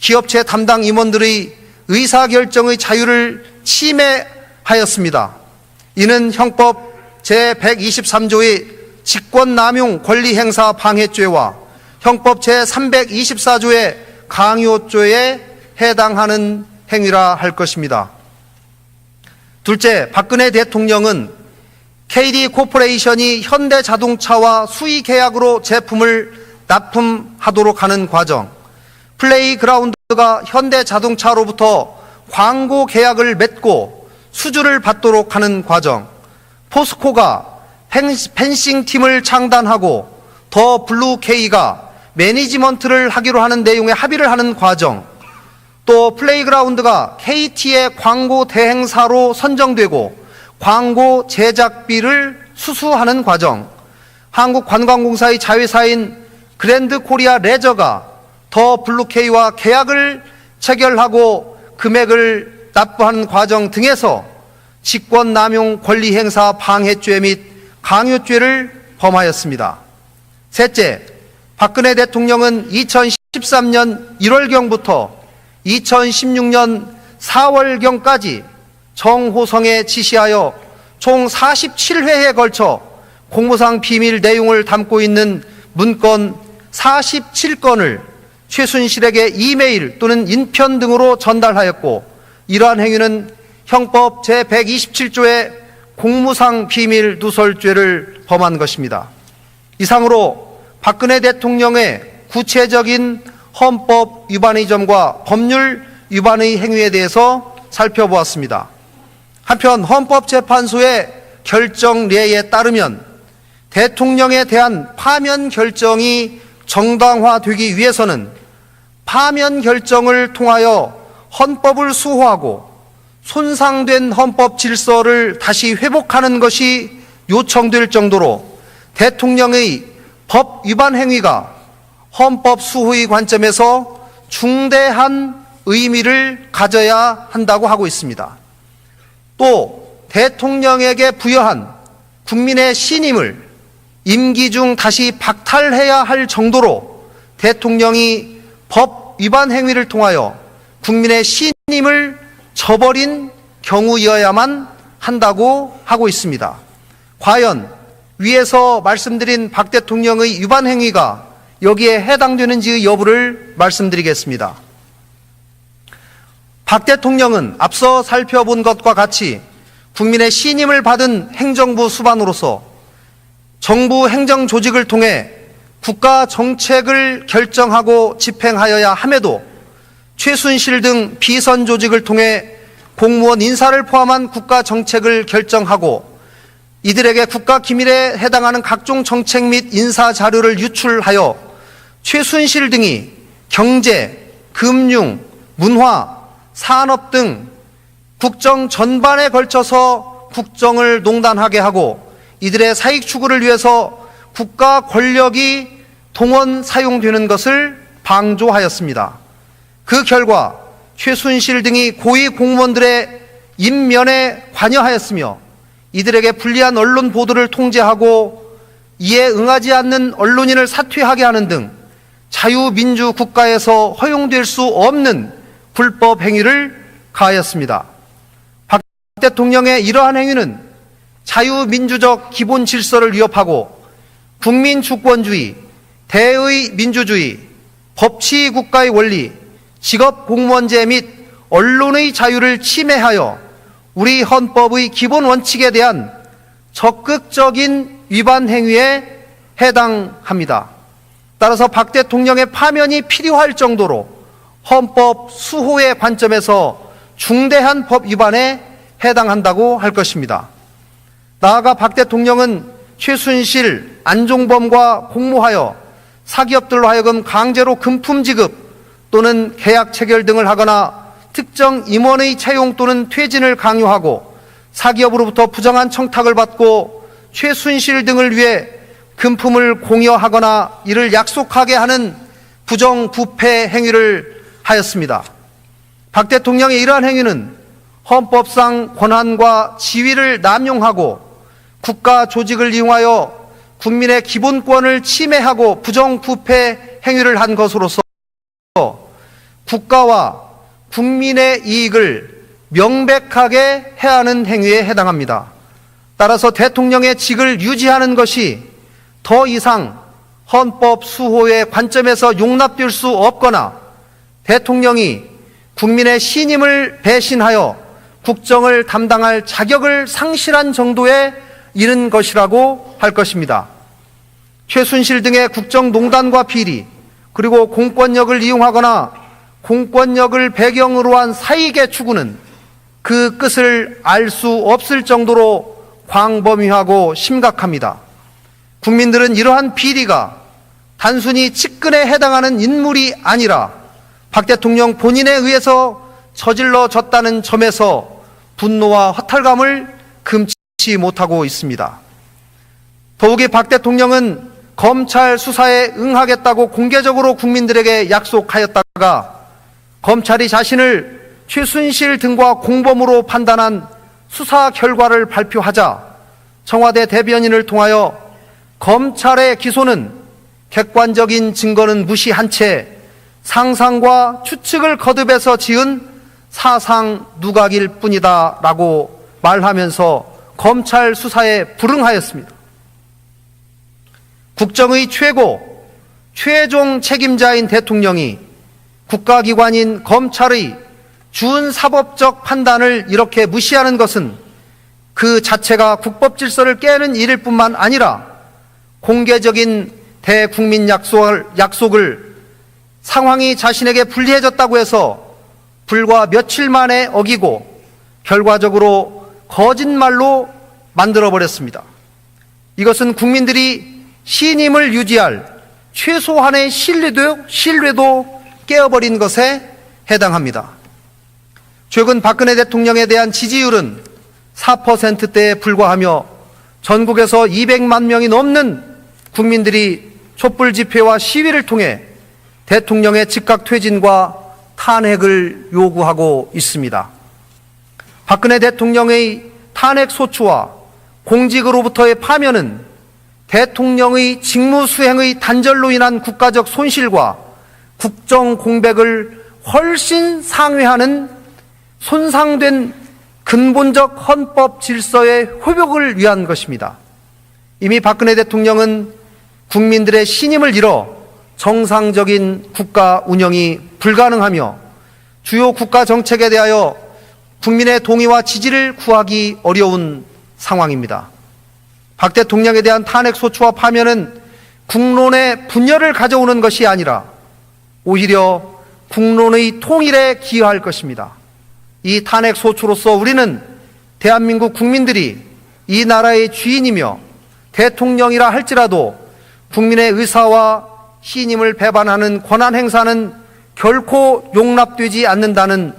기업체 담당 임원들의 의사결정의 자유를 침해하였습니다. 이는 형법 제123조의 직권남용 권리행사 방해죄와 형법 제324조의 강요죄에 해당하는 행위라 할 것입니다. 둘째, 박근혜 대통령은 KD 코퍼레이션이 현대자동차와 수의 계약으로 제품을 납품하도록 하는 과정, 플레이그라운드가 현대자동차로부터 광고 계약을 맺고 수주를 받도록 하는 과정, 포스코가 펜싱 팀을 창단하고 더 블루K가 매니지먼트를 하기로 하는 내용의 합의를 하는 과정, 또 플레이그라운드가 KT의 광고 대행사로 선정되고 광고 제작비를 수수하는 과정, 한국관광공사의 자회사인 그랜드 코리아 레저가 더 블루K와 계약을 체결하고 금액을 납부하는 과정 등에서 직권남용 권리행사 방해죄 및 강요죄를 범하였습니다. 셋째, 박근혜 대통령은 2013년 1월경부터 2016년 4월경까지 정호성에 지시하여 총 47회에 걸쳐 공무상 비밀 내용을 담고 있는 문건 47건을 최순실에게 이메일 또는 인편 등으로 전달하였고, 이러한 행위는 형법 제127조의 공무상 비밀 누설죄를 범한 것입니다. 이상으로 박근혜 대통령의 구체적인 헌법 위반의 점과 법률 위반의 행위에 대해서 살펴보았습니다. 한편 헌법재판소의 결정례에 따르면 대통령에 대한 파면 결정이 정당화되기 위해서는 파면 결정을 통하여 헌법을 수호하고 손상된 헌법 질서를 다시 회복하는 것이 요청될 정도로 대통령의 법 위반 행위가 헌법 수호의 관점에서 중대한 의미를 가져야 한다고 하고 있습니다. 또 대통령에게 부여한 국민의 신임을 임기 중 다시 박탈해야 할 정도로 대통령이 법 위반 행위를 통하여 국민의 신임을 저버린 경우여야만 한다고 하고 있습니다. 과연 위에서 말씀드린 박 대통령의 위반 행위가 여기에 해당되는지의 여부를 말씀드리겠습니다. 박 대통령은 앞서 살펴본 것과 같이 국민의 신임을 받은 행정부 수반으로서 정부 행정 조직을 통해 국가 정책을 결정하고 집행하여야 함에도 최순실 등 비선 조직을 통해 공무원 인사를 포함한 국가 정책을 결정하고 이들에게 국가 기밀에 해당하는 각종 정책 및 인사 자료를 유출하여 최순실 등이 경제, 금융, 문화, 산업 등 국정 전반에 걸쳐서 국정을 농단하게 하고 이들의 사익 추구를 위해서 국가 권력이 동원 사용되는 것을 방조하였습니다. 그 결과 최순실 등이 고위 공무원들의 임면에 관여하였으며 이들에게 불리한 언론 보도를 통제하고 이에 응하지 않는 언론인을 사퇴하게 하는 등 자유민주 국가에서 허용될 수 없는 불법 행위를 가하였습니다. 박 대통령의 이러한 행위는 자유민주적 기본 질서를 위협하고 국민 주권주의, 대의 민주주의, 법치 국가의 원리, 직업 공무원제 및 언론의 자유를 침해하여 우리 헌법의 기본 원칙에 대한 적극적인 위반 행위에 해당합니다. 따라서 박 대통령의 파면이 필요할 정도로 헌법 수호의 관점에서 중대한 법 위반에 해당한다고 할 것입니다. 나아가 박 대통령은 최순실, 안종범과 공모하여 사기업들로 하여금 강제로 금품 지급 또는 계약 체결 등을 하거나 특정 임원의 채용 또는 퇴진을 강요하고 사기업으로부터 부정한 청탁을 받고 최순실 등을 위해 금품을 공여하거나 이를 약속하게 하는 부정부패 행위를 하였습니다. 박 대통령의 이러한 행위는 헌법상 권한과 지위를 남용하고 국가 조직을 이용하여 국민의 기본권을 침해하고 부정부패 행위를 한 것으로서 국가와 국민의 이익을 명백하게 해하는 행위에 해당합니다. 따라서 대통령의 직을 유지하는 것이 더 이상 헌법 수호의 관점에서 용납될 수 없거나 대통령이 국민의 신임을 배신하여 국정을 담당할 자격을 상실한 정도에 이른 것이라고 할 것입니다. 최순실 등의 국정농단과 비리, 그리고 공권력을 이용하거나 공권력을 배경으로 한 사익의 추구는 그 끝을 알 수 없을 정도로 광범위하고 심각합니다. 국민들은 이러한 비리가 단순히 측근에 해당하는 인물이 아니라 박 대통령 본인에 의해서 저질러졌다는 점에서 분노와 허탈감을 금치 못하고 있습니다. 더욱이 박 대통령은 검찰 수사에 응하겠다고 공개적으로 국민들에게 약속하였다가 검찰이 자신을 최순실 등과 공범으로 판단한 수사 결과를 발표하자 청와대 대변인을 통하여 검찰의 기소는 객관적인 증거는 무시한 채 상상과 추측을 거듭해서 지은 사상 누각일 뿐이다 라고 말하면서 검찰 수사에 불응하였습니다. 국정의 최종 책임자인 대통령이 국가기관인 검찰의 준사법적 판단을 이렇게 무시하는 것은 그 자체가 국법 질서를 깨는 일일 뿐만 아니라 공개적인 대국민 약속을 상황이 자신에게 불리해졌다고 해서 불과 며칠 만에 어기고 결과적으로 거짓말로 만들어버렸습니다. 이것은 국민들이 신임을 유지할 최소한의 신뢰도 깨어버린 것에 해당합니다. 최근 박근혜 대통령에 대한 지지율은 4%대에 불과하며 전국에서 200만 명이 넘는 국민들이 촛불 집회와 시위를 통해 대통령의 즉각 퇴진과 탄핵을 요구하고 있습니다. 박근혜 대통령의 탄핵 소추와 공직으로부터의 파면은 대통령의 직무 수행의 단절로 인한 국가적 손실과 국정 공백을 훨씬 상회하는 손상된 근본적 헌법 질서의 회복을 위한 것입니다. 이미 박근혜 대통령은 국민들의 신임을 잃어 정상적인 국가 운영이 불가능하며 주요 국가 정책에 대하여 국민의 동의와 지지를 구하기 어려운 상황입니다. 박 대통령에 대한 탄핵 소추와 파면은 국론의 분열을 가져오는 것이 아니라 오히려 국론의 통일에 기여할 것입니다. 이 탄핵 소추로서 우리는 대한민국 국민들이 이 나라의 주인이며 대통령이라 할지라도 국민의 의사와 신임을 배반하는 권한 행사는 결코 용납되지 않는다는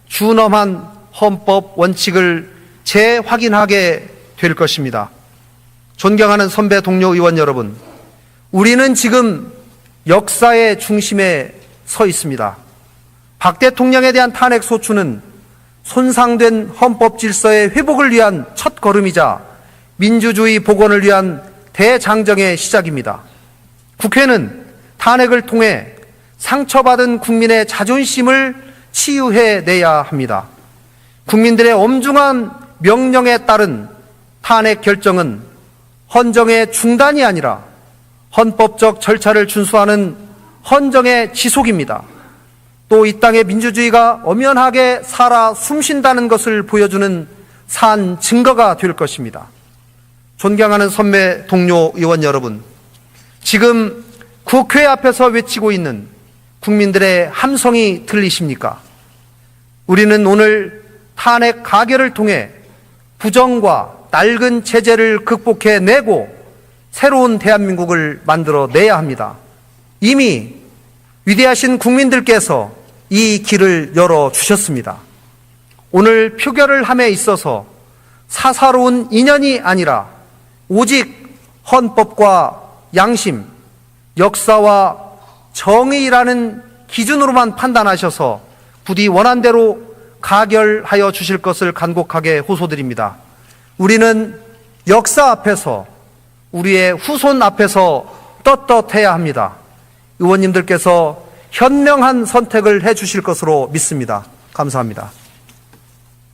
준엄한 헌법 원칙을 재확인하게 될 것입니다. 존경하는 선배 동료 의원 여러분, 우리는 지금 역사의 중심에 서 있습니다. 박 대통령에 대한 탄핵 소추는 손상된 헌법 질서의 회복을 위한 첫 걸음이자 민주주의 복원을 위한 대장정의 시작입니다. 국회는 탄핵을 통해 상처받은 국민의 자존심을 치유해내야 합니다. 국민들의 엄중한 명령에 따른 탄핵 결정은 헌정의 중단이 아니라 헌법적 절차를 준수하는 헌정의 지속입니다. 또 이 땅의 민주주의가 엄연하게 살아 숨쉰다는 것을 보여주는 산 증거가 될 것입니다. 존경하는 선배 동료 의원 여러분, 지금 국회 앞에서 외치고 있는 국민들의 함성이 들리십니까? 우리는 오늘 탄핵 가결을 통해 부정과 낡은 체제를 극복해내고 새로운 대한민국을 만들어내야 합니다. 이미 위대하신 국민들께서 이 길을 열어주셨습니다. 오늘 표결을 함에 있어서 사사로운 인연이 아니라 오직 헌법과 양심, 역사와 정의라는 기준으로만 판단하셔서 부디 원한대로 가결하여 주실 것을 간곡하게 호소드립니다. 우리는 역사 앞에서 우리의 후손 앞에서 떳떳해야 합니다. 의원님들께서 현명한 선택을 해 주실 것으로 믿습니다. 감사합니다.